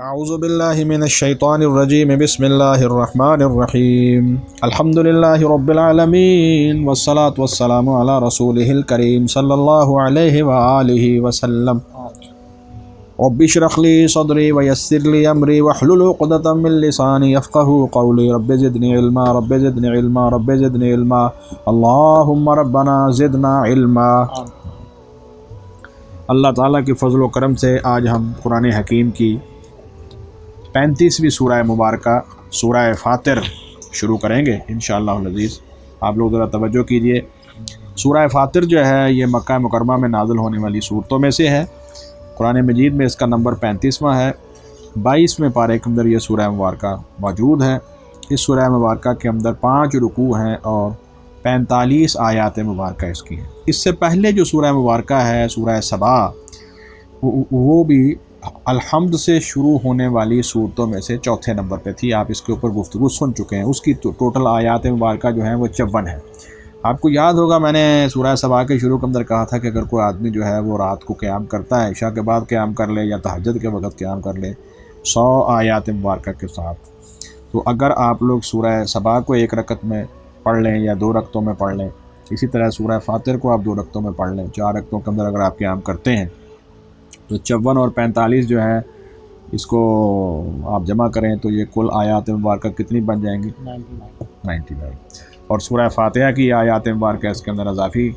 اعوذ باللہ من الشیطان الرجیم بسم اللہ الرحمن الرحیم الحمد للہ رب العالمین والصلاة والسلام علی رسولہ الکریم صلی اللہ علیہ وآلہ وسلم رب اشرح لی صدری ویسر لی امری واحلل عقدۃ من لسانی یفقہوا قولی رب زدنی علما رب زدنی علما رب زدنی علما اللہم ربنا زدنا علما۔ اللہ تعالیٰ کے فضل و کرم سے آج ہم قرآن حکیم کی 35ویں سورہ مبارکہ سورہ فاطر شروع کریں گے انشاءاللہ العزیز۔ آپ لوگ ذرا توجہ کیجئے، سورہ فاطر جو ہے یہ مکہ مکرمہ میں نازل ہونے والی صورتوں میں سے ہے۔ قرآن مجید میں اس کا نمبر 35واں ہے۔ 22ویں پارے کے اندر یہ سورہ مبارکہ موجود ہے۔ اس سورہ مبارکہ کے اندر 5 رکوع ہیں اور 45 آیات مبارکہ اس کی ہیں۔ اس سے پہلے جو سورہ مبارکہ ہے سورہ سبا، وہ بھی الحمد سے شروع ہونے والی صورتوں میں سے چوتھے نمبر پہ تھی۔ آپ اس کے اوپر گفتگو سن چکے ہیں۔ اس کی ٹوٹل آیات مبارکہ جو ہیں وہ 54 ہیں۔ آپ کو یاد ہوگا میں نے سورہ سبا کے شروع کے اندر کہا تھا کہ اگر کوئی آدمی جو ہے وہ رات کو قیام کرتا ہے، عشاء کے بعد قیام کر لے یا تہجد کے وقت قیام کر لے 100 آیات مبارکہ کے ساتھ، تو اگر آپ لوگ سورہ سبا کو 1 رکعت میں پڑھ لیں یا 2 رکعتوں میں پڑھ لیں، اسی طرح سورہ فاطر کو آپ 2 رکعتوں میں پڑھ لیں، 4 رکعتوں کے اندر اگر آپ قیام کرتے ہیں تو 54 اور 45 جو ہے اس کو آپ جمع کریں تو یہ کل آیات مبارکہ کتنی بن جائیں گی؟ 99۔ اور سورہ فاتحہ کی آیات مبارکہ اس کے اندر اضافی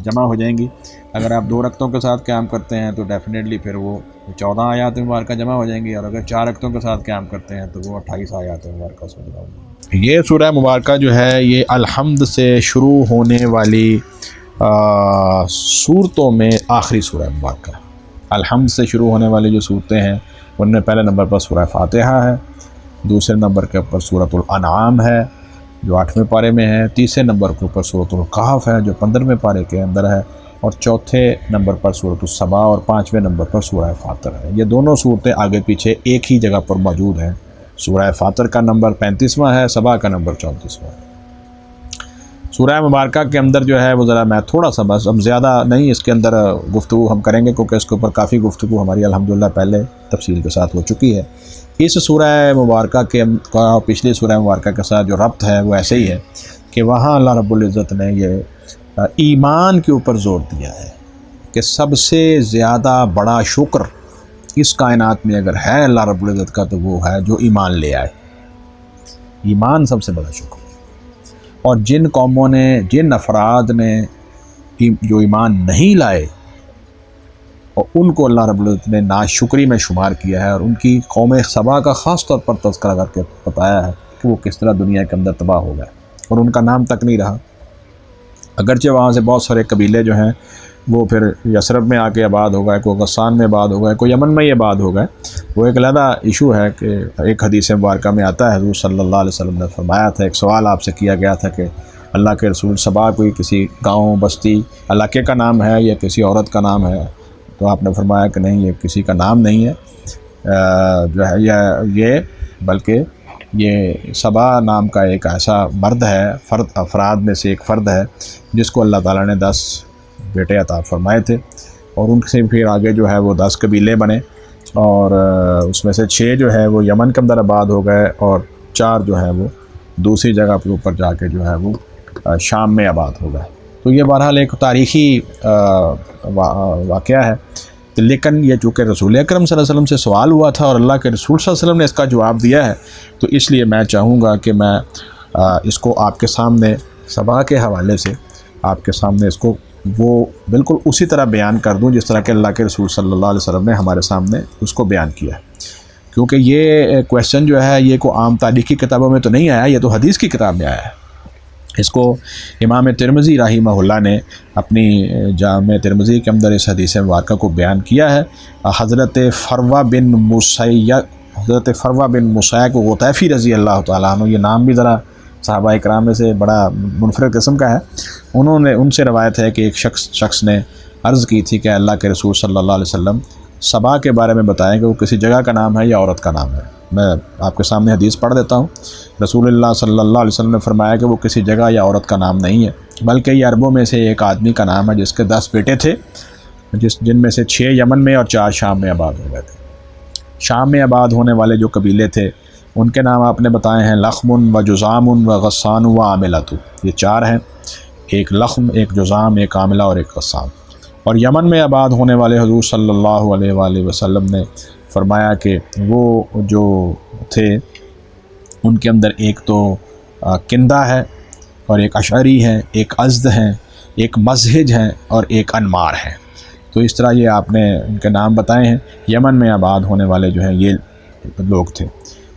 جمع ہو جائیں گی۔ اگر آپ 2 رکعتوں کے ساتھ قیام کرتے ہیں تو ڈیفینیٹلی پھر وہ 14 آیات مبارکہ جمع ہو جائیں گی، اور اگر 4 رکعتوں کے ساتھ قیام کرتے ہیں تو وہ 28 آیات مبارکہ اس میں جمع ہو جائیں گی۔ یہ سورہ مبارکہ جو ہے یہ الحمد سے شروع ہونے والی صورتوں میں آخری سورہ مبارکہ ہے۔ الحمد سے شروع ہونے والی جو صورتیں ہیں ان میں پہلے نمبر پر سورہ فاتحہ ہے، دوسرے نمبر کے اوپر سورۃ الانعام ہے جو 8ویں پارے میں ہے، تیسرے نمبر کے اوپر سورۃ الکہف ہے جو 15ویں پارے کے اندر ہے، اور چوتھے نمبر پر سورۃ السبا اور 5ویں نمبر پر سورہ فاطر ہے۔ یہ دونوں صورتیں آگے پیچھے ایک ہی جگہ پر موجود ہیں۔ سورہ فاطر کا نمبر 35واں ہے، سبا کا نمبر 34واں ہے۔ سورہ مبارکہ کے اندر جو ہے وہ ذرا میں تھوڑا سا بس، ہم زیادہ نہیں اس کے اندر گفتگو ہم کریں گے کیونکہ اس کے اوپر کافی گفتگو ہماری الحمدللہ پہلے تفصیل کے ساتھ ہو چکی ہے۔ اس سورہ مبارکہ کے پچھلی سورہ مبارکہ کے ساتھ جو ربط ہے وہ ایسے ہی ہے کہ وہاں اللہ رب العزت نے یہ ایمان کے اوپر زور دیا ہے کہ سب سے زیادہ بڑا شکر اس کائنات میں اگر ہے اللہ رب العزت کا تو وہ ہے جو ایمان لے آئے۔ ایمان سب سے بڑا شکر ہے، اور جن قوموں نے، جن افراد نے جو ایمان نہیں لائے اور ان کو اللہ رب العزت نے ناشکری میں شمار کیا ہے، اور ان کی قوم سبا کا خاص طور پر تذکرہ کر کے بتایا ہے کہ وہ کس طرح دنیا کے اندر تباہ ہو گئے اور ان کا نام تک نہیں رہا۔ اگرچہ وہاں سے بہت سارے قبیلے جو ہیں وہ پھر یثرب میں آ کے آباد ہو گئے، کوئی غسان میں آباد ہو گئے، کوئی یمن میں ہی آباد ہو گئے، وہ ایک علیحدہ ایشو ہے کہ ایک حدیث مبارکہ میں آتا ہے حضور صلی اللہ علیہ وسلم نے فرمایا تھا، ایک سوال آپ سے کیا گیا تھا کہ اللہ کے رسول سبا کوئی کسی گاؤں بستی علاقے کا نام ہے یا کسی عورت کا نام ہے؟ تو آپ نے فرمایا کہ نہیں، یہ کسی کا نام نہیں ہے، جو ہے یہ بلکہ یہ سبا نام کا ایک ایسا مرد ہے، افراد میں سے ایک فرد ہے جس کو اللہ تعالیٰ نے 10 بیٹے عطا فرمائے تھے، اور ان سے پھر آگے جو ہے وہ 10 قبیلے بنے، اور اس میں سے 6 جو ہے وہ یمن کے اندر آباد ہو گئے، اور 4 جو ہے وہ دوسری جگہ کے اوپر جا کے جو ہے وہ شام میں آباد ہو گئے۔ تو یہ بہرحال ایک تاریخی واقعہ ہے، لیکن یہ چونکہ رسول اکرم صلی اللہ علیہ وسلم سے سوال ہوا تھا اور اللہ کے رسول صلی اللہ علیہ وسلم نے اس کا جواب دیا ہے، تو اس لیے میں چاہوں گا کہ میں اس کو آپ کے سامنے سبا کے حوالے سے آپ کے سامنے اس کو وہ بالکل اسی طرح بیان کر دوں جس طرح کہ اللہ کے رسول صلی اللہ علیہ وسلم نے ہمارے سامنے اس کو بیان کیا ہے، کیونکہ یہ کویسچن جو ہے یہ کوئی عام تاریخی کتابوں میں تو نہیں آیا، یہ تو حدیث کی کتاب میں آیا ہے۔ اس کو امام ترمذی رحمہ اللہ نے اپنی جامع ترمذی کے اندر اس حدیث مبارکہ کو بیان کیا ہے۔ حضرت فروہ بن مسیع کو غطیفی رضی اللہ تعالیٰ عنہ، یہ نام بھی ذرا صحابہ اکرام میں سے بڑا منفرد قسم کا ہے، ان سے روایت ہے کہ ایک شخص نے عرض کی تھی کہ اللہ کے رسول صلی اللہ علیہ وسلم سبا کے بارے میں بتائیں کہ وہ کسی جگہ کا نام ہے یا عورت کا نام ہے۔ میں آپ کے سامنے حدیث پڑھ دیتا ہوں۔ رسول اللہ صلی اللہ علیہ وسلم نے فرمایا کہ وہ کسی جگہ یا عورت کا نام نہیں ہے، بلکہ یہ عربوں میں سے ایک آدمی کا نام ہے جس کے 10 بیٹے تھے، جن میں سے 6 یمن میں اور 4 شام میں آباد ہو گئے تھے۔ شام میں آباد ہونے والے جو قبیلے تھے ان کے نام آپ نے بتائے ہیں، لخم و جزام و غسان و عاملۃ، یہ 4 ہیں، ایک لخم، ایک جزام، ایک عاملہ اور ایک غسان۔ اور یمن میں آباد ہونے والے حضور صلی اللہ علیہ وآلہ وسلم نے فرمایا کہ وہ جو تھے ان کے اندر ایک تو کندہ ہے اور ایک اشعری ہے، ایک ازد ہیں، ایک مزہج ہیں اور ایک انمار ہیں۔ تو اس طرح یہ آپ نے ان کے نام بتائے ہیں۔ یمن میں آباد ہونے والے جو ہیں یہ لوگ تھے۔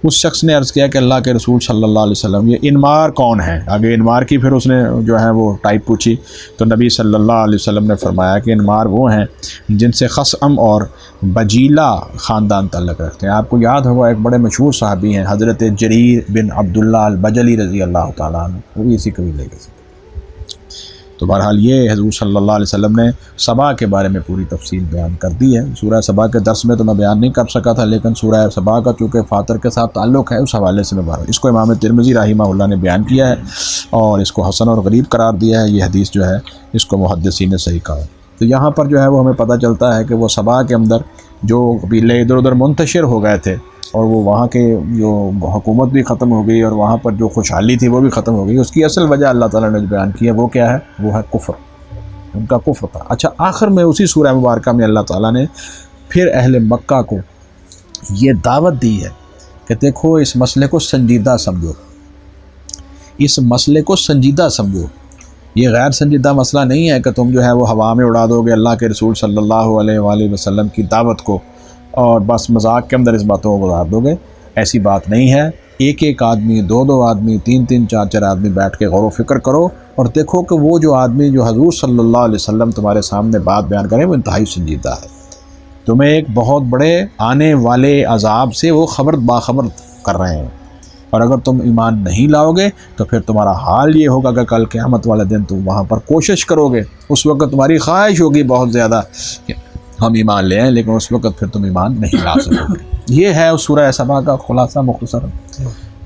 اس شخص نے عرض کیا کہ اللہ کے رسول صلی اللہ علیہ وسلم یہ انمار کون ہیں؟ آگے انمار کی پھر اس نے جو ہے وہ ٹائپ پوچھی تو نبی صلی اللہ علیہ وسلم نے فرمایا کہ انمار وہ ہیں جن سے خصم اور بجیلا خاندان تعلق رکھتے ہیں۔ آپ کو یاد ہوگا ایک بڑے مشہور صحابی ہیں حضرت جریر بن عبداللہ البجلی رضی اللہ تعالیٰ عنہ، وہ بھی اسی قبیلے کے تھے۔ تو بہرحال یہ حضور صلی اللہ علیہ وسلم نے سبا کے بارے میں پوری تفصیل بیان کر دی ہے۔ سورہ سبا کے درس میں تو میں بیان نہیں کر سکا تھا، لیکن سورہ سبا کا چونکہ فاطر کے ساتھ تعلق ہے اس حوالے سے میں اس کو امام ترمذی رحمہ اللہ نے بیان کیا ہے اور اس کو حسن اور غریب قرار دیا ہے۔ یہ حدیث جو ہے اس کو محدثین نے صحیح کہا۔ تو یہاں پر جو ہے وہ ہمیں پتہ چلتا ہے کہ وہ سبا کے اندر جو قبیلے ادھر ادھر منتشر ہو گئے تھے اور وہ وہاں کے جو حکومت بھی ختم ہو گئی اور وہاں پر جو خوشحالی تھی وہ بھی ختم ہو گئی، اس کی اصل وجہ اللہ تعالیٰ نے جو بیان کی ہے وہ کیا ہے؟ وہ ہے کفر، ان کا کفر تھا۔ اچھا، آخر میں اسی سورہ مبارکہ میں اللہ تعالیٰ نے پھر اہل مکہ کو یہ دعوت دی ہے کہ دیکھو اس مسئلے کو سنجیدہ سمجھو، اس مسئلے کو سنجیدہ سمجھو، یہ غیر سنجیدہ مسئلہ نہیں ہے کہ تم جو ہے وہ ہوا میں اڑا دو گے اللہ کے رسول صلی اللہ علیہ وآلہ وسلم کی دعوت کو اور بس مذاق کے اندر اس باتوں کو گزار دو گے۔ ایسی بات نہیں ہے۔ ایک ایک آدمی، دو دو آدمی، تین تین چار چار آدمی بیٹھ کے غور و فکر کرو اور دیکھو کہ وہ جو آدمی جو حضور صلی اللہ علیہ وسلم تمہارے سامنے بات بیان کریں وہ انتہائی سنجیدہ ہے، تمہیں ایک بہت بڑے آنے والے عذاب سے وہ باخبر کر رہے ہیں، اور اگر تم ایمان نہیں لاؤ گے تو پھر تمہارا حال یہ ہوگا کہ کل قیامت والے دن تم وہاں پر کوشش کرو گے، اس وقت تمہاری خواہش ہوگی بہت زیادہ کہ ہم ایمان لے آئیں، لیکن اس وقت پھر تم ایمان نہیں لا سکو گے۔ یہ ہے اس سورہ سبا کا خلاصہ مختصر۔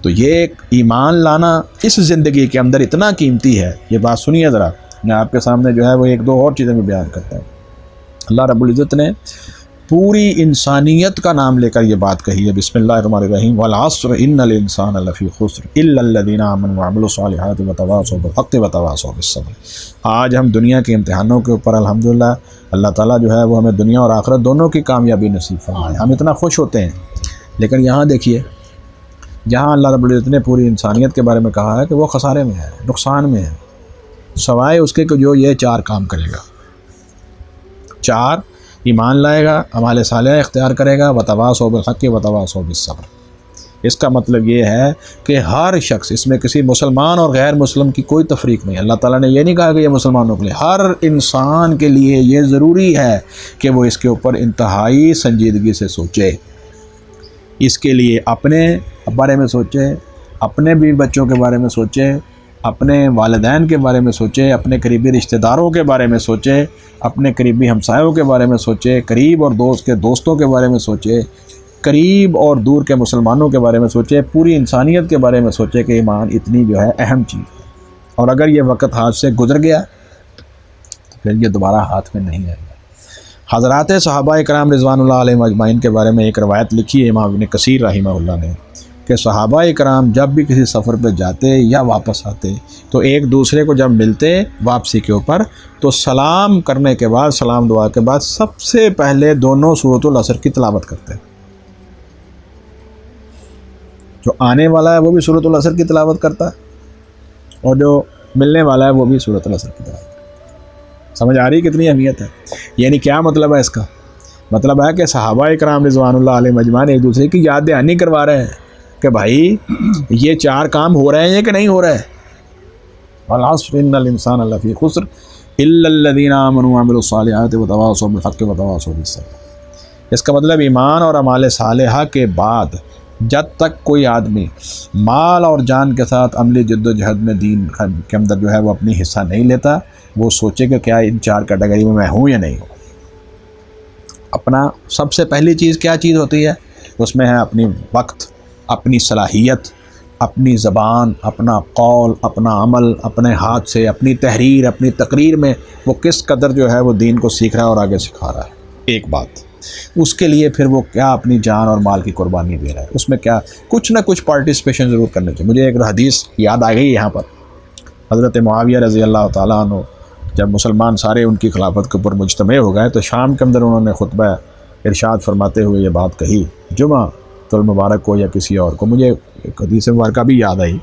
تو یہ ایمان لانا اس زندگی کے اندر اتنا قیمتی ہے۔ یہ بات سنیے ذرا، میں آپ کے سامنے جو ہے وہ ایک دو اور چیزیں بھی بیان کرتا ہوں۔ اللہ رب العزت نے پوری انسانیت کا نام لے کر یہ بات کہی ہے، بسم اللہ الرحمن الرحیم، والعصر ان الانسان لفی خسر الا الذین آمنوا وعملوا الصالحات وتواصوا بالحق وتواصوا بالصبر۔ آج ہم دنیا کے امتحانوں کے اوپر الحمدللہ اللہ تعالیٰ جو ہے وہ ہمیں دنیا اور آخرت دونوں کی کامیابی نصیب فرمائے، ہم اتنا خوش ہوتے ہیں، لیکن یہاں دیکھیے جہاں اللہ رب العزت نے پوری انسانیت کے بارے میں کہا ہے کہ وہ خسارے میں ہے، نقصان میں ہے، سوائے اس کے کہ جو یہ 4 کام کرے گا، 4 ایمان لائے گا، اعمال صالحہ اختیار کرے گا، وتواصوا بالحق وتواصوا بالصبر۔ اس کا مطلب یہ ہے کہ ہر شخص، اس میں کسی مسلمان اور غیر مسلم کی کوئی تفریق نہیں۔ اللہ تعالیٰ نے یہ نہیں کہا کہ یہ مسلمانوں کے لیے، ہر انسان کے لیے یہ ضروری ہے کہ وہ اس کے اوپر انتہائی سنجیدگی سے سوچے، اس کے لیے اپنے بارے میں سوچے، اپنے بھی بچوں کے بارے میں سوچے، اپنے والدین کے بارے میں سوچے، اپنے قریبی رشتہ داروں کے بارے میں سوچے، اپنے قریبی ہمسایوں کے بارے میں سوچے، قریب اور دوست کے دوستوں کے بارے میں سوچے، قریب اور دور کے مسلمانوں کے بارے میں سوچے، پوری انسانیت کے بارے میں سوچے کہ ایمان اتنی جو ہے اہم چیز ہے، اور اگر یہ وقت ہاتھ سے گزر گیا تو پھر یہ دوبارہ ہاتھ میں نہیں آئے گا۔ حضرات صحابہ کرام رضوان اللہ علیہم اجمعین کے بارے میں ایک روایت لکھی ہے امام ابن کثیر رحمہ اللہ نے کہ صحابہ کرام جب بھی کسی سفر پہ جاتے یا واپس آتے تو ایک دوسرے کو جب ملتے واپسی کے اوپر تو سلام کرنے کے بعد، سلام دعا کے بعد سب سے پہلے دونوں سورۃ العصر کی تلاوت کرتے، جو آنے والا ہے وہ بھی سورۃ العصر کی تلاوت کرتا ہے اور جو ملنے والا ہے وہ بھی سورۃ العصر کی تلاوت کرتا ہے۔ سمجھ آ رہی کتنی اہمیت ہے؟ یعنی کیا مطلب ہے اس کا؟ مطلب ہے کہ صحابہ کرام رضوان اللہ علیہم اجمعین ایک دوسرے کی یاد دہانی کروا رہے ہیں کہ بھائی یہ 4 کام ہو رہے ہیں کہ نہیں ہو رہے؟ والعصر ان الانسان لفی خسر الا الذین آمنوا وعملوا الصالحات وتواصوا بالحق وتواصوا بالصبر۔ اس کا مطلب ایمان اور اعمال صالحہ کے بعد جب تک کوئی آدمی مال اور جان کے ساتھ عملی جد و جہد میں دین کے اندر جو ہے وہ اپنی حصہ نہیں لیتا، وہ سوچے کہ کیا ان 4 کیٹیگری میں ہوں یا نہیں ہوں۔ اپنا سب سے پہلی چیز کیا چیز ہوتی ہے؟ اس میں ہے اپنی وقت، اپنی صلاحیت، اپنی زبان، اپنا قول، اپنا عمل، اپنے ہاتھ سے، اپنی تحریر، اپنی تقریر میں وہ کس قدر جو ہے وہ دین کو سیکھ رہا ہے اور آگے سکھا رہا ہے۔ ایک بات اس کے لیے پھر وہ کیا اپنی جان اور مال کی قربانی دے رہا ہے، اس میں کیا کچھ نہ کچھ پارٹیسپیشن ضرور کرنے چاہیے۔ مجھے ایک حدیث یاد آ گئی یہاں پر، حضرت معاویہ رضی اللہ تعالیٰ عنہ جب مسلمان سارے ان کی خلافت کے اوپر مجتمع ہو گئے تو شام کے اندر انہوں نے خطبہ ارشاد فرماتے ہوئے یہ بات کہی، جمعہ المبارک کو یا کسی اور کو، مجھے ایک حدیث مبارکہ بھی یاد آئی۔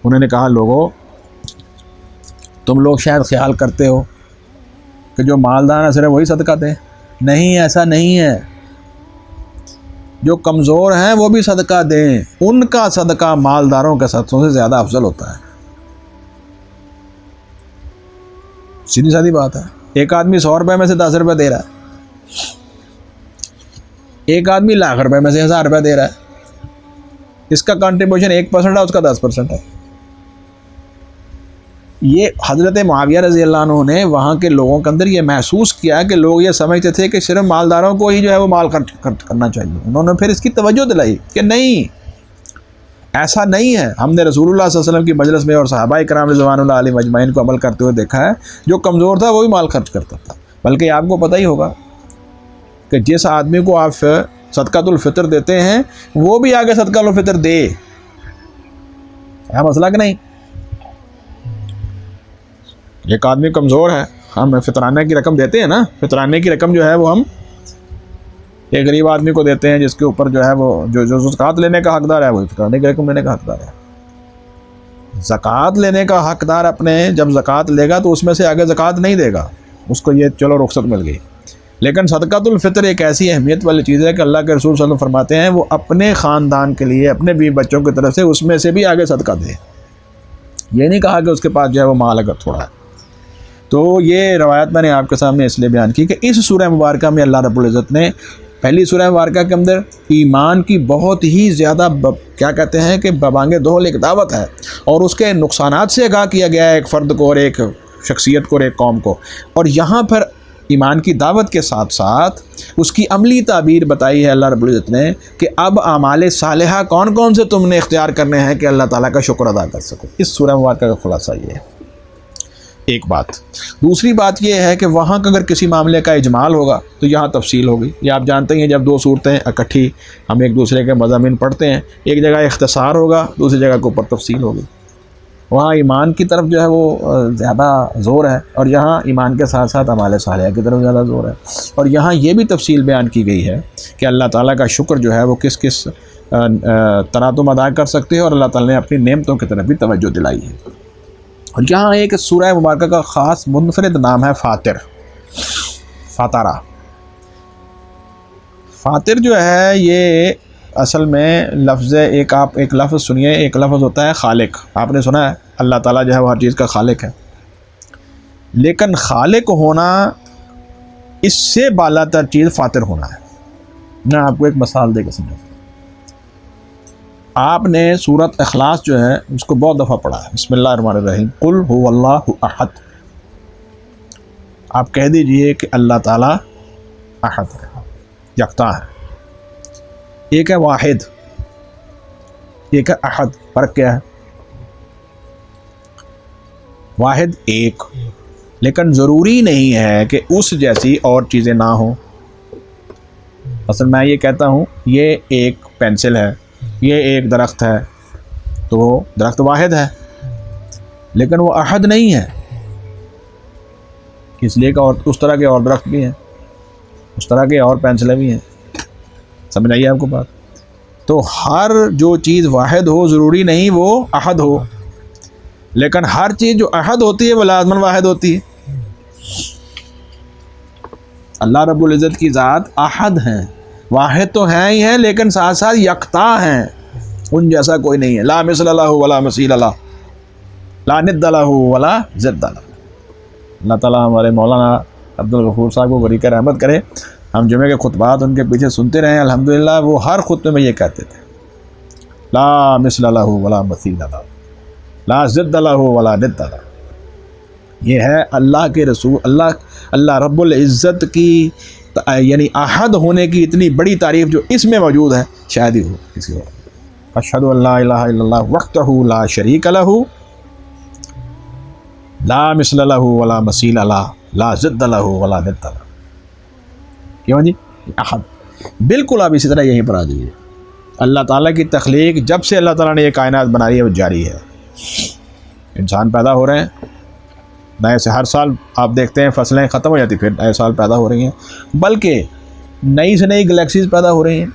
انہوں نے کہا، لوگوں تم لوگ شاید خیال کرتے ہو کہ جو مالدار ہیں صرف وہی صدقہ دیں، نہیں، ایسا نہیں ہے، جو کمزور ہیں وہ بھی صدقہ دیں، ان کا صدقہ مالداروں کے صدقوں سے زیادہ افضل ہوتا ہے۔ سیدھی سادی بات ہے۔ ایک آدمی 100 روپے میں سے 10 روپے دے رہا ہے، ایک آدمی لاکھ روپے میں سے 1000 روپے دے رہا ہے، اس کا کنٹریبیوشن 1% ہے، اس کا 10% ہے۔ یہ حضرت معاویہ رضی اللہ عنہ نے وہاں کے لوگوں کے اندر یہ محسوس کیا کہ لوگ یہ سمجھتے تھے کہ صرف مالداروں کو ہی جو ہے وہ مال خرچ کرنا چاہیے۔ انہوں نے پھر اس کی توجہ دلائی کہ نہیں، ایسا نہیں ہے۔ ہم نے رسول اللہ صلی اللہ علیہ وسلم کی مجلس میں اور صحابہ کرام رضوان اللہ علیہم اجمعین کو عمل کرتے ہوئے دیکھا ہے، جو کمزور تھا وہ بھی مال خرچ کرتا تھا۔ بلکہ آپ کو پتہ ہی ہوگا کہ جس آدمی کو آپ صدقۃ الفطر دیتے ہیں وہ بھی آگے صدقۃ الفطر دے، ہے مسئلہ کہ نہیں؟ ایک آدمی کمزور ہے، ہم فطرانے کی رقم دیتے ہیں نا، فطرانے کی رقم جو ہے وہ ہم ایک غریب آدمی کو دیتے ہیں جس کے اوپر جو ہے وہ جو زکوٰۃ لینے کا حقدار ہے وہی فطرانے کی رقم لینے کا حقدار ہے۔ زکوٰۃ لینے کا حقدار اپنے جب زکوٰۃ لے گا تو اس میں سے آگے زکوٰۃ نہیں دے گا، اس کو یہ چلو رخصت مل گئی۔ لیکن صدقۃ الفطر ایک ایسی اہمیت والی چیز ہے کہ اللہ کے رسول صلی اللہ علیہ وسلم فرماتے ہیں وہ اپنے خاندان کے لیے، اپنے بیوی بچوں کی طرف سے اس میں سے بھی آگے صدقہ دے۔ یہ نہیں کہا کہ اس کے پاس جو ہے وہ مال اگر تھوڑا ہے۔ تو یہ روایت میں نے آپ کے سامنے اس لیے بیان کی کہ اس سورہ مبارکہ میں اللہ رب العزت نے پہلی سورہ مبارکہ کے اندر ایمان کی بہت ہی زیادہ کیا کہتے ہیں کہ ببانگ دہل ایک دعوت ہے، اور اس کے نقصانات سے آگاہ کیا گیا ہے ایک فرد کو اور ایک شخصیت کو اور ایک قوم کو، اور یہاں پر ایمان کی دعوت کے ساتھ ساتھ اس کی عملی تعبیر بتائی ہے اللہ رب العزت نے کہ اب اعمال صالحہ کون کون سے تم نے اختیار کرنے ہیں کہ اللہ تعالیٰ کا شکر ادا کر سکو۔ اس سورہ مبارکہ کا خلاصہ یہ ہے، ایک بات۔ دوسری بات یہ ہے کہ وہاں کا اگر کسی معاملے کا اجمال ہوگا تو یہاں تفصیل ہوگی۔ یہ آپ جانتے ہیں جب دو صورتیں اکٹھی ہم ایک دوسرے کے مضامین پڑھتے ہیں، ایک جگہ اختصار ہوگا، دوسری جگہ کے اوپر تفصیل ہوگی۔ وہاں ایمان کی طرف جو ہے وہ زیادہ زور ہے، اور یہاں ایمان کے ساتھ ساتھ اعمال صالحہ کی طرف زیادہ زور ہے۔ اور یہاں یہ بھی تفصیل بیان کی گئی ہے کہ اللہ تعالیٰ کا شکر جو ہے وہ کس کس طرح تم ادا کر سکتے ہو، اور اللہ تعالیٰ نے اپنی نعمتوں کی طرف بھی توجہ دلائی ہے۔ اور یہاں ایک سورہ مبارکہ کا خاص منفرد نام ہے فاطر، فاترہ۔ فاطر جو ہے یہ اصل میں لفظ آپ ایک لفظ سنیے، ایک لفظ ہوتا ہے خالق۔ آپ نے سنا ہے اللہ تعالیٰ جو ہے وہ ہر چیز کا خالق ہے، لیکن خالق ہونا اس سے بالا تر چیز فاطر ہونا ہے۔ میں آپ کو ایک مثال دے کے سمجھاتا ہوں۔ آپ نے سورۃ اخلاص جو ہے اس کو بہت دفعہ پڑھا ہے، بسم اللہ الرحمن الرحیم، قل هو اللہ احد۔ آپ کہہ دیجئے کہ اللہ تعالیٰ احد ہے، یکتا ہے۔ ایک ہے واحد، ایک ہے احد۔ فرق کیا ہے؟ واحد ایک، لیکن ضروری نہیں ہے کہ اس جیسی اور چیزیں نہ ہوں۔ مثلا میں یہ کہتا ہوں یہ ایک پینسل ہے، یہ ایک درخت ہے، تو وہ درخت واحد ہے، لیکن وہ احد نہیں ہے، اس لیے کہ اور اس طرح کے اور درخت بھی ہیں، اس طرح کے اور پینسلیں بھی ہیں۔ سمجھ آئیے آپ کو بات؟ تو ہر جو چیز واحد ہو ضروری نہیں وہ احد ہو، لیکن ہر چیز جو احد ہوتی ہے وہ لازماً واحد ہوتی ہے۔ اللہ رب العزت کی ذات احد ہیں، واحد تو ہیں ہی ہیں، لیکن ساتھ ساتھ یکتا ہیں، ان جیسا کوئی نہیں ہے۔ لا مثل لہ ولا مثیل لہ، لا ند لہ ولا ضد لہ۔ اللہ تعالیٰ ہمارے مولانا عبدالغفور صاحب کو بریک رحمت کرے۔ ہم جمعے کے خطبات ان کے پیچھے سنتے رہے ہیں، الحمدللہ وہ ہر خطبے میں یہ کہتے تھے، لا مثل لہ ولا مثیل لہ، لا ضد لہ ولا ند لہ۔ یہ ہے اللہ کے رسول، اللہ رب العزت کی یعنی احد ہونے کی اتنی بڑی تعریف جو اس میں موجود ہے شاید ہی ہو کسی اور۔ اشہد ان لا الہ الا اللہ وحدہ لا شریک لہ، لا مثل لہ ولا مثیل لہ، لا ضد لہ ولا ند لہ۔ کیوں جی؟ احد. بالکل آپ اسی طرح یہیں پر آ جائیے. اللہ تعالیٰ کی تخلیق جب سے اللہ تعالیٰ نے یہ کائنات بنائی ہے وہ جاری ہے. انسان پیدا ہو رہے ہیں نئے سے، ہر سال آپ دیکھتے ہیں فصلیں ختم ہو جاتی پھر نئے سال پیدا ہو رہی ہیں، بلکہ نئی سے نئی گلیکسیز پیدا ہو رہی ہیں.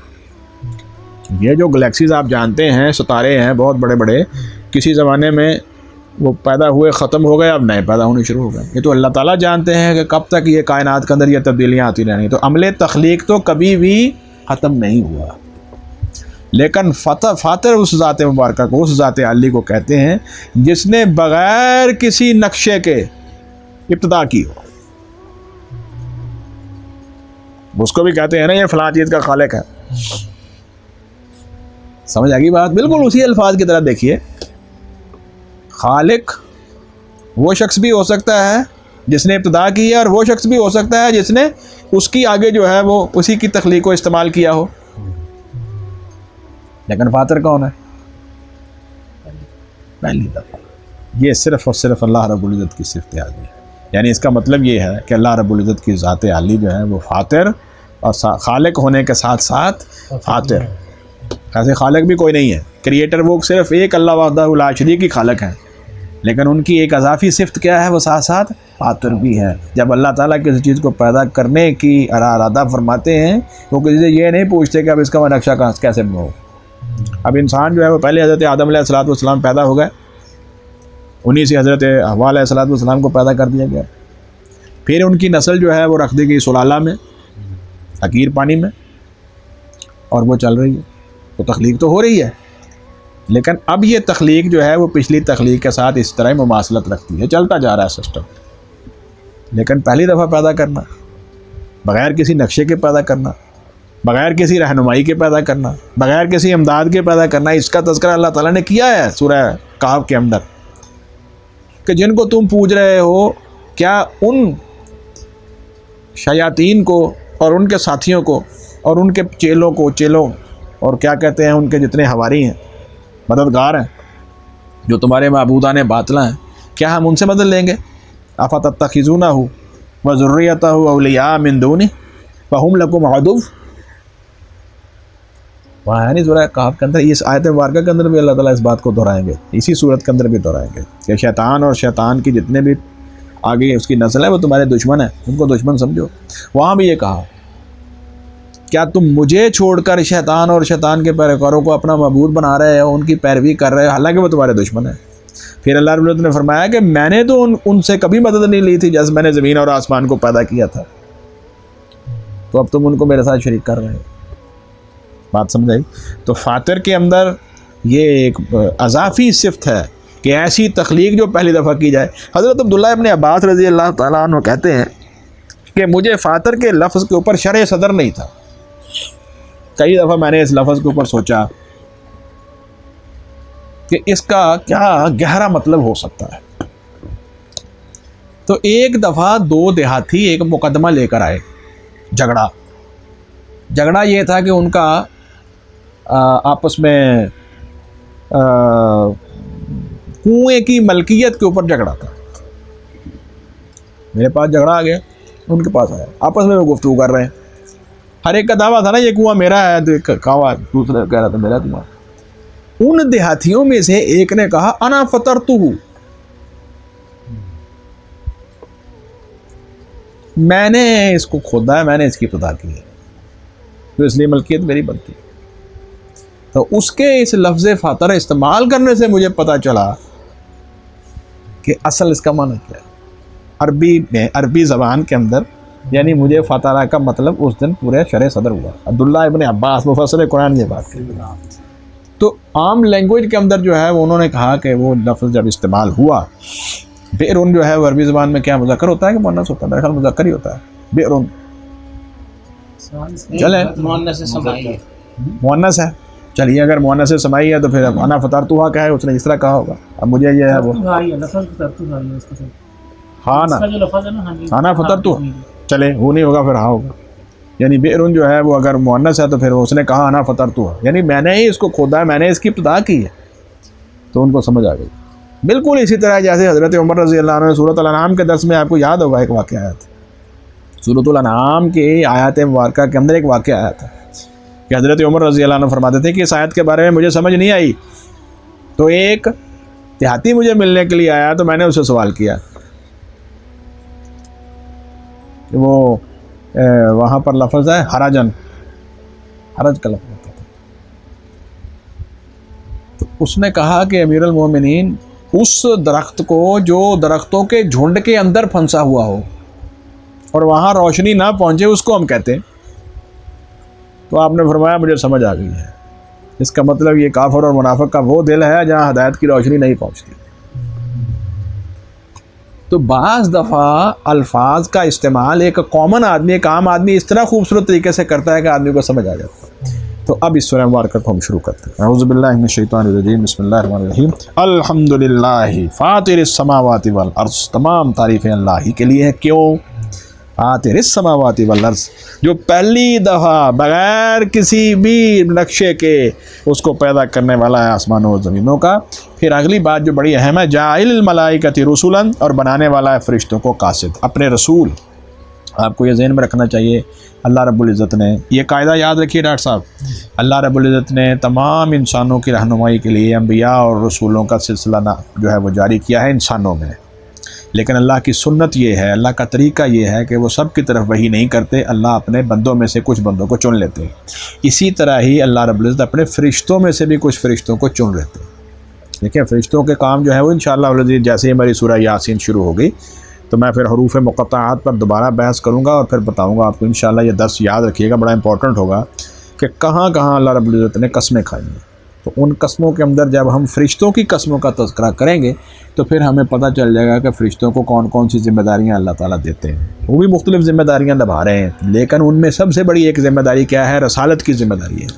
یہ جو گلیکسیز آپ جانتے ہیں ستارے ہیں بہت بڑے بڑے، کسی زمانے میں وہ پیدا ہوئے ختم ہو گئے، اب نئے پیدا ہونے شروع ہو گئے. یہ تو اللہ تعالیٰ جانتے ہیں کہ کب تک یہ کائنات کے اندر یہ تبدیلیاں آتی رہیں. تو عمل تخلیق تو کبھی بھی ختم نہیں ہوا، لیکن فاتر اس ذات مبارکہ کو، اس ذات عالی کو کہتے ہیں جس نے بغیر کسی نقشے کے ابتدا کی ہو. اس کو بھی کہتے ہیں نا یہ فلاں چیز کا خالق ہے. سمجھ آ گئی بات؟ بالکل اسی الفاظ کی طرح دیکھیے. خالق وہ شخص بھی ہو سکتا ہے جس نے ابتدا کی ہے، اور وہ شخص بھی ہو سکتا ہے جس نے اس کی آگے جو ہے وہ اسی کی تخلیق کو استعمال کیا ہو. لیکن فاتر کون ہے؟ پہلی دفعہ. یہ صرف اور صرف اللہ رب العزت کی صفت عالی ہے. یعنی اس کا مطلب یہ ہے کہ اللہ رب العزت کی ذات عالی جو ہے وہ فاتر اور خالق ہونے کے ساتھ ساتھ فاتر. ایسے خالق بھی کوئی نہیں ہے، کریٹر وہ صرف ایک اللہ وحدہ لا شریک کی خالق ہیں، لیکن ان کی ایک اضافی صفت کیا ہے؟ وہ ساتھ ساتھ فاتر بھی ہے. جب اللہ تعالیٰ کسی چیز کو پیدا کرنے کی ارادہ فرماتے ہیں وہ کسی سے یہ نہیں پوچھتے کہ اب اس کا نقشہ کیسے ہو. اب انسان جو ہے وہ پہلے حضرت آدم علیہ السلام پیدا ہو گئے، انہی سے حضرت حوا علیہ السلام کو پیدا کر دیا گیا. پھر ان کی نسل جو ہے وہ رکھ دی گئی سلالہ میں، حقیر پانی میں، اور وہ چل رہی ہے. تو تخلیق تو ہو رہی ہے، لیکن اب یہ تخلیق جو ہے وہ پچھلی تخلیق کے ساتھ اس طرح مماثلت رکھتی ہے، چلتا جا رہا ہے سسٹم. لیکن پہلی دفعہ پیدا کرنا، بغیر کسی نقشے کے پیدا کرنا، بغیر کسی رہنمائی کے پیدا کرنا، بغیر کسی امداد کے پیدا کرنا، اس کا تذکرہ اللہ تعالیٰ نے کیا ہے سورہ کہف کے اندر کہ جن کو تم پوج رہے ہو کیا ان شیاطین کو اور ان کے ساتھیوں کو اور ان کے چیلوں اور کیا کہتے ہیں ان کے جتنے حواری ہیں، مددگار ہیں، جو تمہارے معبودان باطلہ ہیں، کیا ہم ان سے مدد لیں گے؟ افتتخذونہ وذریتہ اولیاء من دونہ فہم لکم عدو. وہاں ہے نہیں سورہ کہف کے اندر، اس آیت مبارکہ کے اندر بھی اللہ تعالیٰ اس بات کو دہرائیں گے، اسی صورت کے اندر بھی دہرائیں گے کہ شیطان اور شیطان کی جتنے بھی آگے اس کی نسل ہے وہ تمہارے دشمن ہیں، ان کو دشمن سمجھو. وہاں بھی یہ کہا کیا تم مجھے چھوڑ کر شیطان اور شیطان کے پیروکاروں کو اپنا معبود بنا رہے ہو، ان کی پیروی کر رہے ہو، حالانکہ وہ تمہارے دشمن ہیں. پھر اللہ رب العزت نے فرمایا کہ میں نے تو ان سے کبھی مدد نہیں لی تھی جیسے میں نے زمین اور آسمان کو پیدا کیا تھا، تو اب تم ان کو میرے ساتھ شریک کر رہے ہو. بات سمجھ آئی؟ تو فاتر کے اندر یہ ایک اضافی صفت ہے کہ ایسی تخلیق جو پہلی دفعہ کی جائے. حضرت عبداللہ ابن عباس رضی اللہ تعالیٰ عنہ کہتے ہیں کہ مجھے فاتر کے لفظ کے اوپر شرح صدر نہیں تھا. کئی دفعہ میں نے اس لفظ کے اوپر سوچا کہ اس کا کیا گہرا مطلب ہو سکتا ہے. تو ایک دفعہ دو دیہاتی ایک مقدمہ لے کر آئے، جھگڑا یہ تھا کہ ان کا آپس میں کنویں کی ملکیت کے اوپر جھگڑا تھا. میرے پاس جھگڑا آ گیا، ان کے پاس آیا، آپس میں وہ گفتگو کر رہے ہیں. ہر ایک کا دعویٰ تھا نا یہ کنواں میرا ہے، کنواں دوسرا کہہ رہا تھا میرا کنواں. ان دیہاتیوں میں سے ایک نے کہا انا فطرتہ، میں نے اس کو کھودا ہے، میں نے اس کی ابتدا کی ہے، تو اس لیے ملکیت میری بنتی ہے. تو اس کے اس لفظ فاتر استعمال کرنے سے مجھے پتا چلا کہ اصل اس کا معنی کیا ہے. عربی میں، عربی زبان کے اندر یعنی مجھے فاترہ کا مطلب اس دن پورے شرح صدر ہوا. عبداللہ ابن عباس مفسر قرآن نے یہ بات کی. تو عام لینگویج کے اندر جو ہے وہ انہوں نے کہا کہ وہ لفظ جب استعمال ہوا، بیرون جو ہے وہ عربی زبان میں کیا مذکر ہوتا ہے کہ مؤنث ہوتا ہے؟ میرے خیال مذکر ہی ہوتا ہے. بیرون چلیں مؤنث ہے، چلیے اگر مؤنث سمائی ہے تو پھر انا فطرتہ کیا ہے، اس نے اس طرح کہا ہوگا. اب مجھے یہ ہے وہ ہاں نا، انا فطرتہ چلے وہ نہیں ہوگا پھر ہاں ہوگا. یعنی بیرون جو ہے وہ اگر مؤنث ہے تو پھر اس نے کہا انا فطرتہ، یعنی میں نے ہی اس کو کھودا ہے، میں نے اس کی ابتدا کی ہے. تو ان کو سمجھ آ گئی. بالکل اسی طرح جیسے حضرت عمر رضی اللہ عنہ نے سورۃ الانعام کے درس میں آپ کو یاد ہوگا ایک واقعہ آیا تھا. سورۃ الانعام کی آیات مبارکہ کے اندر ایک واقعہ آیا تھا کہ حضرت عمر رضی اللہ عنہ فرماتے تھے کہ اس آیت کے بارے میں مجھے سمجھ نہیں آئی، تو ایک دیہاتی مجھے ملنے کے لیے آیا تو میں نے اسے سوال کیا کہ وہ وہاں پر لفظ ہے حرجن، حرج کا لفظ ہوتا تھا، تو اس نے کہا کہ امیر المومنین اس درخت کو جو درختوں کے جھنڈ کے اندر پھنسا ہوا ہو اور وہاں روشنی نہ پہنچے اس کو ہم کہتے ہیں۔ تو آپ نے فرمایا مجھے سمجھ آ گئی ہے، اس کا مطلب یہ کافر اور منافق کا وہ دل ہے جہاں ہدایت کی روشنی نہیں پہنچتی۔ تو بعض دفعہ الفاظ کا استعمال ایک کامن آدمی، ایک عام آدمی اس طرح خوبصورت طریقے سے کرتا ہے کہ آدمی کو سمجھ آ جاتا ہے۔ تو اب اس سورہ مبارکہ کو ہم شروع کرتے ہیں۔ اعوذ باللہ من الشیطان الرجیم، بسم اللہ الرحمن الرحیم۔ الحمدللہ فاطر السماوات والارض، تمام تعریفیں اللہ ہی کے لیے ہیں۔ کیوں؟ فاطر السماوات والارض، جو پہلی دفعہ بغیر کسی بھی نقشے کے اس کو پیدا کرنے والا ہے آسمانوں و زمینوں کا۔ پھر اگلی بات جو بڑی اہم ہے، جاعل الملائکۃ رسلا، اور بنانے والا ہے فرشتوں کو قاصد، اپنے رسول۔ آپ کو یہ ذہن میں رکھنا چاہیے، اللہ رب العزت نے یہ قاعدہ یاد رکھیے ڈاکٹر صاحب، اللہ رب العزت نے تمام انسانوں کی رہنمائی کے لیے انبیاء اور رسولوں کا سلسلہ جو ہے وہ جاری کیا ہے انسانوں میں، لیکن اللہ کی سنت یہ ہے، اللہ کا طریقہ یہ ہے کہ وہ سب کی طرف وحی نہیں کرتے، اللہ اپنے بندوں میں سے کچھ بندوں کو چن لیتے ہیں۔ اسی طرح ہی اللہ رب العزت اپنے فرشتوں میں سے بھی کچھ فرشتوں کو چن لیتے ہیں۔ دیکھیں فرشتوں کے کام جو ہے وہ انشاءاللہ العزیز، جیسے ہی ہماری سورہ یاسین شروع ہو گئی تو میں پھر حروف مقطعات پر دوبارہ بحث کروں گا اور پھر بتاؤں گا آپ کو انشاءاللہ۔ یہ درس یاد رکھیے گا، بڑا امپورٹنٹ ہوگا کہ کہاں کہاں اللہ رب العزت نے قسمیں کھائی ہیں۔ تو ان قسموں کے اندر جب ہم فرشتوں کی قسموں کا تذکرہ کریں گے تو پھر ہمیں پتہ چل جائے گا کہ فرشتوں کو کون کون سی ذمہ داریاں اللہ تعالیٰ دیتے ہیں۔ وہ بھی مختلف ذمہ داریاں نبھا رہے ہیں، لیکن ان میں سب سے بڑی ایک ذمہ داری کیا ہے؟ رسالت کی ذمہ داری ہے۔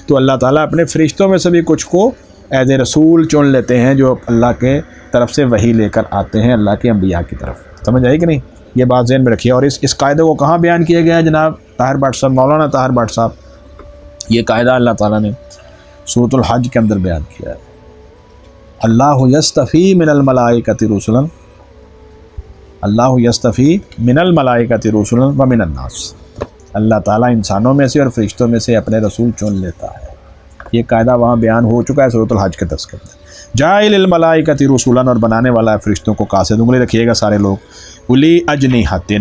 تو اللہ تعالیٰ اپنے فرشتوں میں سے بھی کچھ کو ایز اے رسول چن لیتے ہیں جو اللہ کے طرف سے وحی لے کر آتے ہیں اللہ کے انبیاء کی طرف۔ سمجھ آئی کہ نہیں؟ یہ بات ذہن میں رکھیے۔ اور اس قاعدے کو کہاں بیان کیا گیا ہے جناب طاہر بٹ صاحب، مولانا طاہر بٹ صاحب؟ یہ قاعدہ اللہ تعالیٰ نے سورۃ الحج کے اندر بیان کیا ہے۔ اللہ یستفی من الملائکۃ رسلا، اللہ یستفی من الملائکۃ رسلا ومن الناس، اللہ تعالیٰ انسانوں میں سے اور فرشتوں میں سے اپنے رسول چن لیتا ہے۔ یہ قاعدہ وہاں بیان ہو چکا ہے سورۃ الحج کے تذکرے میں۔ جاعل الملائکۃ رسلا، اور بنانے والا ہے فرشتوں کو قاصد، انگلی رکھیے گا سارے لوگ، الی اجنحۃ،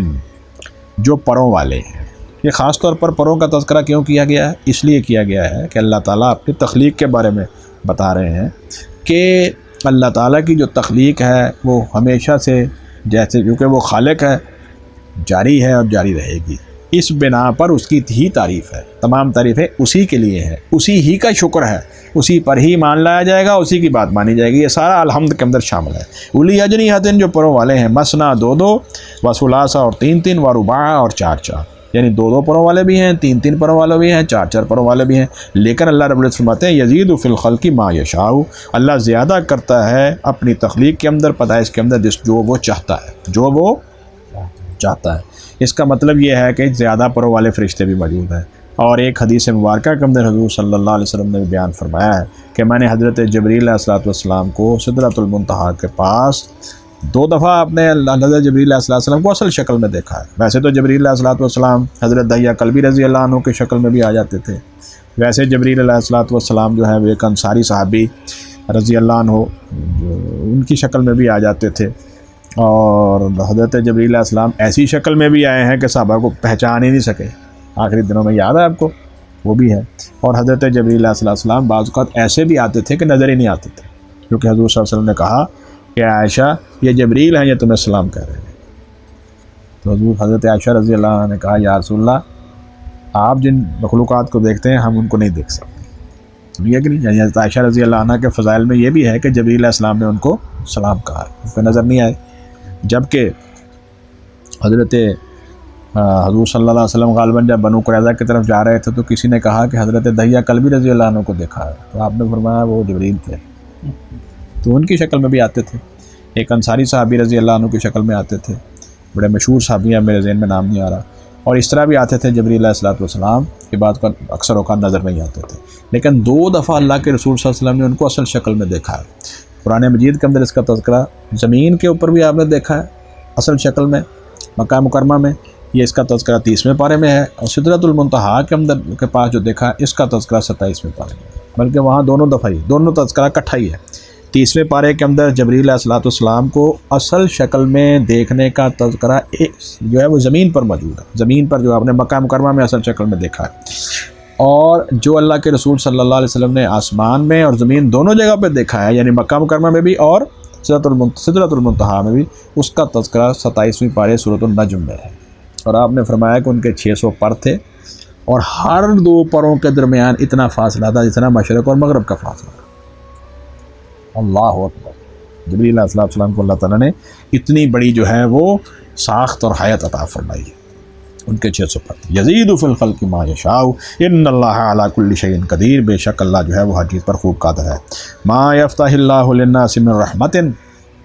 جو پروں والے ہیں۔ یہ خاص طور پر پروں کا تذکرہ کیوں کیا گیا ہے؟ اس لیے کیا گیا ہے کہ اللہ تعالیٰ اپنی تخلیق کے بارے میں بتا رہے ہیں کہ اللہ تعالیٰ کی جو تخلیق ہے وہ ہمیشہ سے، جیسے کیونکہ وہ خالق ہے، جاری ہے اور جاری رہے گی، اس بنا پر اس کی ہی تعریف ہے، تمام تعریفیں اسی کے لیے ہیں، اسی ہی کا شکر ہے، اسی پر ہی مان لایا جائے گا، اسی کی بات مانی جائے گی۔ یہ سارا الحمد کے اندر شامل ہے۔ الی اجنحۃ، جو پروں والے ہیں، مثنا، دو دو، و ثلاثہ، اور تین تین، و رباع، اور چار چار، یعنی دو دو پروں والے بھی ہیں، تین تین پروں والے بھی ہیں، چار چار پروں والے بھی ہیں۔ لیکن اللہ رب العزت فرماتے ہیں یزید فی الخلق ما یشاء، اللہ زیادہ کرتا ہے اپنی تخلیق کے اندر، پیدائش کے اندر، جو وہ چاہتا ہے، جو وہ چاہتا ہے۔ اس کا مطلب یہ ہے کہ زیادہ پروں والے فرشتے بھی موجود ہیں۔ اور ایک حدیث مبارکہ کے اندر حضور صلی اللہ علیہ وسلم نے بھی بیان فرمایا ہے کہ میں نے حضرت جبریل علیہ السلام کو سدرۃ المنتہا کے پاس دو دفعہ اپنے حضرت جبریل علیہ السلام کو اصل شکل میں دیکھا ہے۔ ویسے تو جبریل علیہ السلام حضرت دحیہ کلبی رضی اللہ عنہ کی شکل میں بھی آ جاتے تھے، ویسے جبریل علیہ السلام جو ہے وہ ایک انصاری صحابی رضی اللہ عنہ ان کی شکل میں بھی آ جاتے تھے، اور حضرت جبریل علیہ السلام ایسی شکل میں بھی آئے ہیں کہ صحابہ کو پہچان ہی نہیں سکے، آخری دنوں میں، یاد ہے آپ کو؟ وہ بھی ہے۔ اور حضرت جبریل علیہ السلام بعض اوقات ایسے بھی آتے تھے کہ نظر ہی نہیں آتے تھے، کیونکہ حضور صلی اللہ علیہ وسلم نے کہا کہ عائشہ یہ جبریل ہیں، یہ تمہیں سلام کہہ رہے ہیں۔ تو حضرت عائشہ رضی اللہ عنہ نے کہا یا رسول اللہ، آپ جن مخلوقات کو دیکھتے ہیں ہم ان کو نہیں دیکھ سکتے، یہ کہ نہیں؟ یعنی حضرت عائشہ رضی اللہ عنہ کے فضائل میں یہ بھی ہے کہ جبریل علیہ السلام نے ان کو سلام کہا، ان کو نظر نہیں آئے۔ جبکہ حضرت حضور صلی اللہ علیہ وسلم غالباً جب بنو قریظہ کی طرف جا رہے تھے تو کسی نے کہا کہ حضرت دحیہ کلبی رضی اللہ عنہ کو دیکھا ہے، تو آپ نے فرمایا وہ جبریل تھے، تو ان کی شکل میں بھی آتے تھے۔ ایک انصاری صحابی رضی اللہ عنہ کی شکل میں آتے تھے، بڑے مشہور صحابی ہیں، میرے ذہن میں نام نہیں آ رہا، اور اس طرح بھی آتے تھے جبریل علیہ السلام کی بات کا اکثر اوقات نظر نہیں آتے تھے، لیکن دو دفعہ اللہ کے رسول صلی اللہ علیہ وسلم نے ان کو اصل شکل میں دیکھا ہے۔ قرآن مجید کے اندر اس کا تذکرہ زمین کے اوپر بھی آپ نے دیکھا ہے اصل شکل میں، مکہ مکرمہ میں، یہ اس کا تذکرہ 30ویں پارے میں ہے، اور سدرۃ المنتہا کے اندر کے پاس جو دیکھا اس کا تذکرہ 27ویں پارے میں، بلکہ وہاں دونوں دفعہ ہی دونوں تذکرہ اکٹھا ہی ہے۔ 30ویں پارے کے اندر جبریل علیہ السلام کو اصل شکل میں دیکھنے کا تذکرہ جو ہے وہ زمین پر موجود ہے، زمین پر جو آپ نے مکہ مکرمہ میں اصل شکل میں دیکھا ہے، اور جو اللہ کے رسول صلی اللہ علیہ وسلم نے آسمان میں اور زمین دونوں جگہ پہ دیکھا ہے، یعنی مکہ مکرمہ میں بھی اور سدرۃ المنتہا میں بھی، اس کا تذکرہ 27ویں پارے سورۃ النجم میں ہے۔ اور آپ نے فرمایا کہ ان کے 600 پر تھے، اور ہر دو پروں کے درمیان اتنا فاصلہ تھا جتنا مشرق اور مغرب کا فاصلہ تھا۔ اللہ اکبر، جبریل علیہ السلام کو اللہ تعالیٰ نے اتنی بڑی جو ہے وہ ساخت اور حیت عطا فرمائی ہے۔ ان کے 600 پر تھے۔ یزید فی الخلق ما یشاء ان اللہ علی کل شیء قدیر، بے شک اللہ جو ہے وہ ہر چیز پر خوب قادر ہے۔ ما یفتح اللہ للناس من رحمت،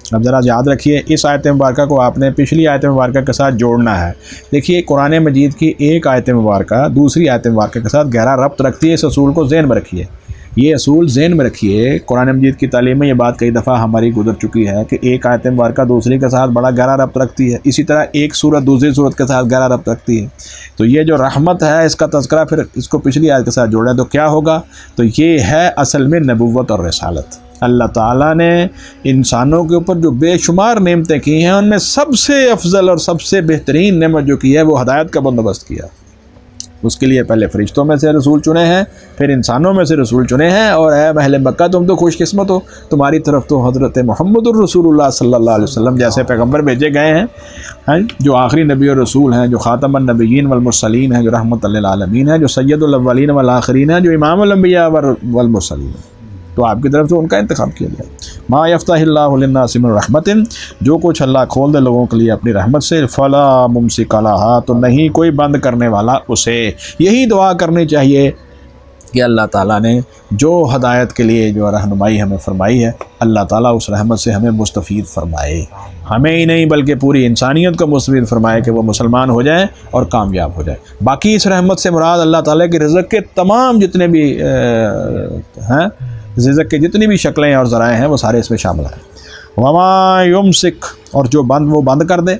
اب ذرا یاد رکھیے اس آیت مبارکہ کو آپ نے پچھلی آیت مبارکہ کے ساتھ جوڑنا ہے۔ دیکھیے قرآن مجید کی ایک آیت مبارکہ دوسری آیت مبارکہ کے ساتھ گہرا ربط رکھتی ہے، اس اصول کو ذہن میں رکھیے، یہ اصول ذہن میں رکھیے۔ قرآن مجید کی تعلیم میں یہ بات کئی دفعہ ہماری گزر چکی ہے کہ ایک آیت مبارکہ دوسری کے ساتھ بڑا گہرا ربط رکھتی ہے، اسی طرح ایک صورت دوسری صورت کے ساتھ گہرا ربط رکھتی ہے۔ تو یہ جو رحمت ہے اس کا تذکرہ پھر اس کو پچھلی آیت کے ساتھ جوڑیں تو کیا ہوگا؟ تو یہ ہے اصل میں نبوت اور رسالت۔ اللہ تعالیٰ نے انسانوں کے اوپر جو بے شمار نعمتیں کی ہیں، ان میں سب سے افضل اور سب سے بہترین نعمت جو کی ہے وہ ہدایت کا بندوبست کیا۔ اس کے لیے پہلے فرشتوں میں سے رسول چنے ہیں، پھر انسانوں میں سے رسول چنے ہیں، اور اے اہل مکہ تم تو خوش قسمت ہو، تمہاری طرف تو حضرت محمد الرسول اللہ صلی اللہ علیہ وسلم جیسے پیغمبر بھیجے گئے ہیں، جو آخری نبی اور رسول ہیں، جو خاتم النبیین والمرسلین ہیں، جو رحمت للعالمین ہیں، جو سید الاولین والآخرین ہیں، جو امام الانبیاء والمرسلین ہیں، تو آپ کی طرف سے ان کا انتخاب کیا گیا۔ ما یفتح اللہ للناس من رحمت، جو کچھ اللہ کھول دے لوگوں کے لیے اپنی رحمت سے، فلا ممسک لہا، تو نہیں کوئی بند کرنے والا اسے۔ یہی دعا کرنی چاہیے کہ اللہ تعالیٰ نے جو ہدایت کے لیے جو رہنمائی ہمیں فرمائی ہے، اللہ تعالیٰ اس رحمت سے ہمیں مستفید فرمائے، ہمیں ہی نہیں بلکہ پوری انسانیت کو مستفید فرمائے کہ وہ مسلمان ہو جائیں اور کامیاب ہو جائیں۔ باقی اس رحمت سے مراد اللہ تعالیٰ کے رزق کے تمام جتنے بھی ہیں، رزق کے جتنی بھی شکلیں اور ذرائع ہیں وہ سارے اس میں شامل ہیں۔ وما یمسک، اور جو بند وہ بند کر دے،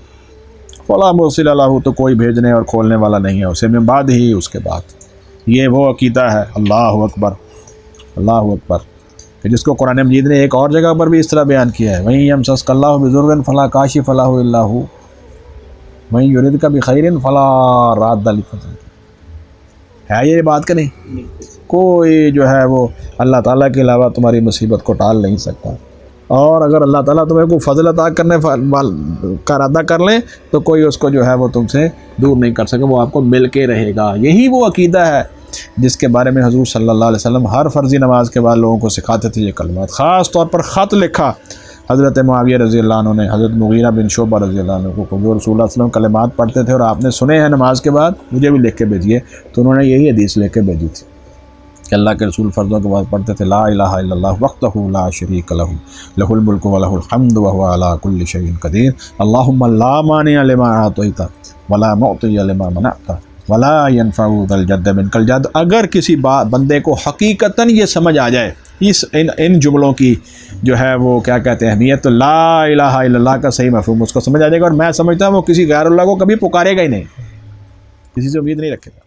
فلا مرسل لہ، تو کوئی بھیجنے اور کھولنے والا نہیں ہے اسے، من بعد ہی، اس کے بعد۔ یہ وہ عقیدہ ہے، اللہ اکبر اللہ اکبر، کہ جس کو قرآن مجید نے ایک اور جگہ پر بھی اس طرح بیان کیا ہے، وَإِن يَمْسَسْكَ اللَّهُ بِضُرٍّ فَلَا كَاشِفَ لَهُ إِلَّا هُوَ وَإِن يُرِدْكَ بِخَيْرٍ فَلَا رَادَّ لِفَضْلِهِ، ہے یہ بات کہ نہیں؟ کوئی جو ہے وہ اللہ تعالیٰ کے علاوہ تمہاری مصیبت کو ٹال نہیں سکتا، اور اگر اللہ تعالیٰ تمہیں کوئی فضل عطا کرنے کا ارادہ کر لیں تو کوئی اس کو جو ہے وہ تم سے دور نہیں کر سکے، وہ آپ کو مل کے رہے گا۔ یہی وہ عقیدہ ہے جس کے بارے میں حضور صلی اللہ علیہ وسلم ہر فرضی نماز کے بعد لوگوں کو سکھاتے تھے یہ کلمات۔ خاص طور پر خط لکھا حضرت معاویہ رضی اللہ عنہ نے حضرت مغیرہ بن شعبہ رضی اللہ عنہ کو، جو رسول اللہ صلی اللہ علیہ وسلم کلمات پڑھتے تھے اور آپ نے سنے ہیں نماز کے بعد، مجھے بھی لکھ کے بھیجیے، تو انہوں نے یہی حدیث لکھ کے بھیجی تھی کہ اللہ کے رسول فرضوں کے بعد پڑھتے تھے، لا الہ الا اللہ وحدہ لا شریک لہ لہ الملک ولہ الحمد وہو علی کل شیء قدیر، اللہم لا مانع لما اعطیت ولا معطی لما منعت ولا ينفع ذا الجد منک الجد۔ اگر کسی بندے کو حقیقتاً یہ سمجھ آ جائے ان جملوں کی جو ہے وہ کیا کہتے ہیں اہمیت، تو لا الہ الا اللہ کا صحیح مفہوم اس کو سمجھ آ جائے گا، اور میں سمجھتا ہوں وہ کسی غیر اللہ کو کبھی پکارے گا ہی نہیں، کسی سے امید نہیں رکھے گا۔